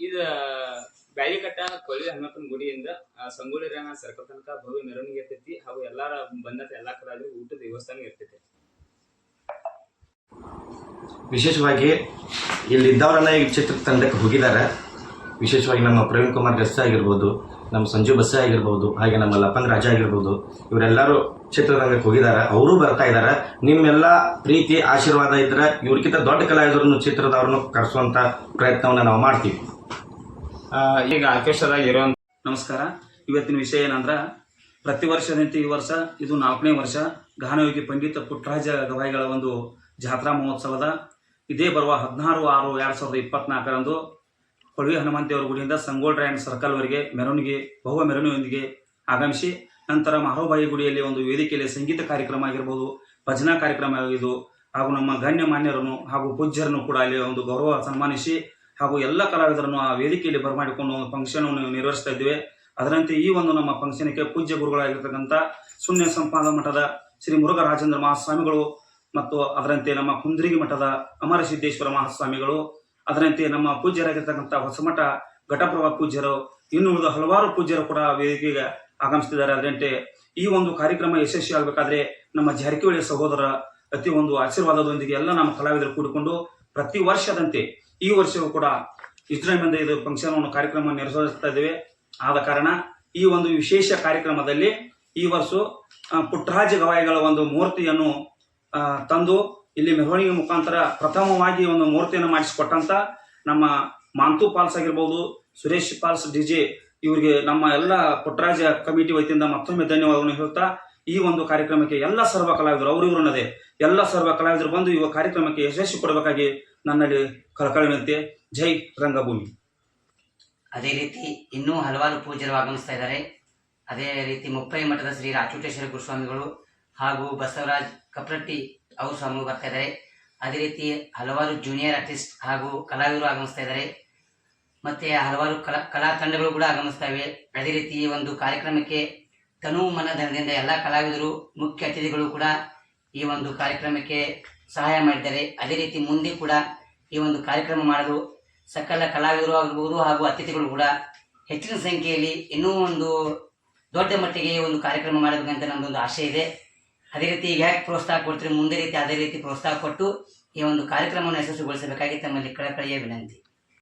ಇದು ಬ್ಯಾಳಿಕಟ್ಟ ಕೊಳಿ ಹನುಮಪ್ಪನ ಗುಡಿಯಿಂದ ಸಂಗೊಳ್ಳಿ ರಾಯಣ್ಣ ಸರ್ಕಲ್ ತನಕ ಭವ್ಯ ಮೆರವಣಿಗೆ ಇರ್ತೈತಿ. ಹಾಗೂ ಎಲ್ಲಾರ ಬಂದಂತ ಎಲ್ಲಾ ಕಲಾವಿದರು ಊಟದ ವ್ಯವಸ್ಥೆ ಇರ್ತೈತಿ. ವಿಶೇಷವಾಗಿ ಇಲ್ಲಿದ್ದವರೆಲ್ಲ ಈ ಚಿತ್ರ ತಂಡಕ್ಕೆ ಹೋಗಿದ್ದಾರೆ. ವಿಶೇಷವಾಗಿ ನಮ್ಮ ಪ್ರವೀಣ್ ಕುಮಾರ್ ಗಸ್ಸೆ ಆಗಿರ್ಬೋದು, ನಮ್ಮ ಸಂಜು ಬಸ್ಸೆ ಆಗಿರ್ಬೋದು, ಹಾಗೆ ನಮ್ಮ ಲಪನ್ ರಾಜ ಆಗಿರ್ಬೋದು, ಇವರೆಲ್ಲರೂ ಚಿತ್ರರಂಗಕ್ಕೆ ಹೋಗಿದ್ದಾರೆ. ಅವರು ಬರ್ತಾ ಇದ್ದಾರೆ. ನಿಮ್ಮೆಲ್ಲ ಪ್ರೀತಿ ಆಶೀರ್ವಾದ ಇದ್ರೆ ಇವ್ರಿಗಿಂತ ದೊಡ್ಡ ಕಲಾವಿದರನ್ನು ಚಿತ್ರದವ್ರನ್ನು ಕರೆಸುವಂಥ ಪ್ರಯತ್ನವನ್ನು ನಾವು ಮಾಡ್ತೀವಿ. ಈಗ ಆರ್ಕೆಸ್ಟ್ರಾದಾಗ ಇರುವಂಥ ನಮಸ್ಕಾರ. ಇವತ್ತಿನ ವಿಷಯ ಏನಂದ್ರೆ, ಪ್ರತಿ ವರ್ಷದಂತೆ ಈ ವರ್ಷ ಇದು 4ನೇ ವರ್ಷ ಗಾನಯೋಗಿ ಪಂಡಿತ ಪುಟ್ಟರಾಜ ಗವಾಯಿಗಳ ಒಂದು ಜಾತ್ರಾ ಮಹೋತ್ಸವದ ಇದೇ ಬರುವ 16/6/2024 ಕೊಳವಿ ಹನುಮಂತಿಯವರ ಗುಡಿಯಿಂದ ಸಂಗೊಳ್ಳಿ ರಾಯಣ್ಣ ಸರ್ಕಲ್ವರೆಗೆ ಮೆರವಣಿಗೆ ಭವ್ಯ ಮೆರವಣಿಗೆಯೊಂದಿಗೆ ಆಗಮಿಸಿ, ನಂತರ ಮಹಾಬಾಯಿ ಗುಡಿಯಲ್ಲಿ ಒಂದು ವೇದಿಕೆಯಲ್ಲಿ ಸಂಗೀತ ಕಾರ್ಯಕ್ರಮ ಆಗಿರ್ಬೋದು, ಭಜನಾ ಕಾರ್ಯಕ್ರಮ ಆಗಿದ್ದು, ಹಾಗೂ ನಮ್ಮ ಗಣ್ಯ ಮಾನ್ಯರನ್ನು ಹಾಗೂ ಪೂಜ್ಯರನ್ನು ಕೂಡ ಅಲ್ಲಿ ಒಂದು ಗೌರವ ಸನ್ಮಾನಿಸಿ ಹಾಗೂ ಎಲ್ಲ ಕಲಾವಿದರನ್ನು ಆ ವೇದಿಕೆಯಲ್ಲಿ ಬರಮಾಡಿಕೊಂಡು ಒಂದು ಫಂಕ್ಷನ್ ನಿರ್ವಹಿಸ್ತಾ ಇದ್ದೇವೆ. ಅದರಂತೆ ಈ ಒಂದು ನಮ್ಮ ಫಂಕ್ಷನ್ಗೆ ಪೂಜ್ಯ ಗುರುಗಳಾಗಿರ್ತಕ್ಕಂಥ ಶೂನ್ಯ ಸಂಪಾದ ಮಠದ ಶ್ರೀ ಮುರುಘರಾಜೇಂದ್ರ ಮಹಾಸ್ವಾಮಿಗಳು ಮತ್ತು ಅದರಂತೆ ನಮ್ಮ ಕುಂದ್ರಿಗಿ ಮಠದ ಅಮರಸಿದ್ದೇಶ್ವರ ಮಹಾಸ್ವಾಮಿಗಳು, ಅದರಂತೆ ನಮ್ಮ ಪೂಜ್ಯರಾಗಿರ್ತಕ್ಕಂಥ ಹೊಸಮಠ ಘಟಪ್ರಭಾ ಪೂಜ್ಯರು, ಇನ್ನು ಉಳಿದ ಹಲವಾರು ಪೂಜ್ಯರು ಕೂಡ ವೇದಿಕೆಗೆ ಆಗಮಿಸುತ್ತಿದ್ದಾರೆ. ಅದರಂತೆ ಈ ಒಂದು ಕಾರ್ಯಕ್ರಮ ಯಶಸ್ವಿ ಆಗಬೇಕಾದ್ರೆ ನಮ್ಮ ಜಾರಕಿಹೊಳಿ ಸಹೋದರ ಅತಿ ಒಂದು ಆಶೀರ್ವಾದದೊಂದಿಗೆ ಎಲ್ಲ ನಮ್ಮ ಕಲಾವಿದರು ಕೂಡಿಕೊಂಡು ಪ್ರತಿ ವರ್ಷದಂತೆ ಈ ವರ್ಷವೂ ಕೂಡ ವಿಜೃಂಭಣೆಯಿಂದ ಇದು ಫಂಕ್ಷನ್ ಕಾರ್ಯಕ್ರಮ ನಿರ್ವಹಿಸ್ತಾ ಇದ್ದೇವೆ. ಆದ ಕಾರಣ ಈ ಒಂದು ವಿಶೇಷ ಕಾರ್ಯಕ್ರಮದಲ್ಲಿ ಈ ವರ್ಷ ಪುಟ್ಟರಾಜ ಗವಾಯಿಗಳ ಒಂದು ಮೂರ್ತಿಯನ್ನು ತಂದು ಇಲ್ಲಿ ಮೆರವಣಿಗೆ ಮುಖಾಂತರ ಪ್ರಥಮವಾಗಿ ಒಂದು ಮೂರ್ತಿಯನ್ನು ಮಾಡಿಸಿಕೊಟ್ಟಂತ ನಮ್ಮ ಮಾಂತು ಪಾಲ್ಸ್ ಆಗಿರ್ಬೋದು, ಸುರೇಶ್ ಪಾಲ್ಸ್ ಡಿಜೆ, ಇವರಿಗೆ ನಮ್ಮ ಎಲ್ಲ ಪುಟ್ಟರಾಜ ಕಮಿಟಿ ವತಿಯಿಂದ ಮತ್ತೊಮ್ಮೆ ಧನ್ಯವಾದವನ್ನು ಹೇಳ್ತಾ, ಈ ಒಂದು ಕಾರ್ಯಕ್ರಮಕ್ಕೆ ಎಲ್ಲ ಸರ್ವ ಕಲಾವಿದರು ಅವರಿವರನ್ನದೇ ಎಲ್ಲ ಸರ್ವ ಕಲಾವಿದರು ಬಂದು ಈ ಕಾರ್ಯಕ್ರಮಕ್ಕೆ ಯಶಸ್ವಿ ಕೊಡಬೇಕಾಗಿ ನನ್ನಲ್ಲಿ ಕಳಕಳಿನಂತೆ. ಜೈ ರಂಗಭೂಮಿ. ಅದೇ ರೀತಿ ಇನ್ನೂ ಹಲವಾರು ಪೂಜ್ಯರು ಆಗಮಿಸ್ತಾ ಇದ್ದಾರೆ. ಅದೇ ರೀತಿ ಮುಪ್ಪೈ ಮಠದ ಶ್ರೀ ರಾಚೋಟೇಶ್ವರ ಗುರುಸ್ವಾಮಿಗಳು ಹಾಗೂ ಬಸವರಾಜ್ ಕಪ್ರಟ್ಟಿ ಅವರು ಸ್ವಾಮಿಗಳು ಬರ್ತಾ ಇದ್ದಾರೆ. ಅದೇ ರೀತಿ ಹಲವಾರು ಜೂನಿಯರ್ ಆರ್ಟಿಸ್ಟ್ ಹಾಗೂ ಕಲಾವಿದರು ಆಗಮಿಸ್ತಾ ಇದ್ದಾರೆ. ಮತ್ತೆ ಹಲವಾರು ಕಲಾ ತಂಡಗಳು ಕೂಡ ಆಗಮಿಸ್ತಾ ಇವೆ. ಅದೇ ರೀತಿ ಈ ಒಂದು ಕಾರ್ಯಕ್ರಮಕ್ಕೆ ತನು ಮನಧನದಿಂದ ಎಲ್ಲ ಕಲಾವಿದರು ಮುಖ್ಯ ಅತಿಥಿಗಳು ಕೂಡ ಈ ಒಂದು ಕಾರ್ಯಕ್ರಮಕ್ಕೆ ಸಹಾಯ ಮಾಡಿದ್ದಾರೆ. ಅದೇ ರೀತಿ ಮುಂದೆ ಕೂಡ ಈ ಒಂದು ಕಾರ್ಯಕ್ರಮ ಮಾಡಲು ಸಕಲ ಕಲಾವಿದರು ಆಗಿರ್ಬೋದು ಹಾಗೂ ಅತಿಥಿಗಳು ಕೂಡ ಹೆಚ್ಚಿನ ಸಂಖ್ಯೆಯಲ್ಲಿ ಇನ್ನೂ ಒಂದು ದೊಡ್ಡ ಮಟ್ಟಿಗೆ ಈ ಒಂದು ಕಾರ್ಯಕ್ರಮ ಮಾಡಬೇಕಂತ ನಮ್ಮದೊಂದು ಆಶೆ ಇದೆ. ಅದೇ ರೀತಿ ಈಗ ಹೇಗೆ ಪ್ರೋತ್ಸಾಹ ಕೊಡ್ತೀರಿ ಮುಂದೆ ರೀತಿ ಅದೇ ರೀತಿ ಪ್ರೋತ್ಸಾಹ ಕೊಟ್ಟು ಈ ಒಂದು ಕಾರ್ಯಕ್ರಮವನ್ನು ಯಶಸ್ವಿಗೊಳಿಸಬೇಕಾಗಿ ತಮ್ಮಲ್ಲಿ ಕಳಕಳಿಯ ವಿನಂತಿ.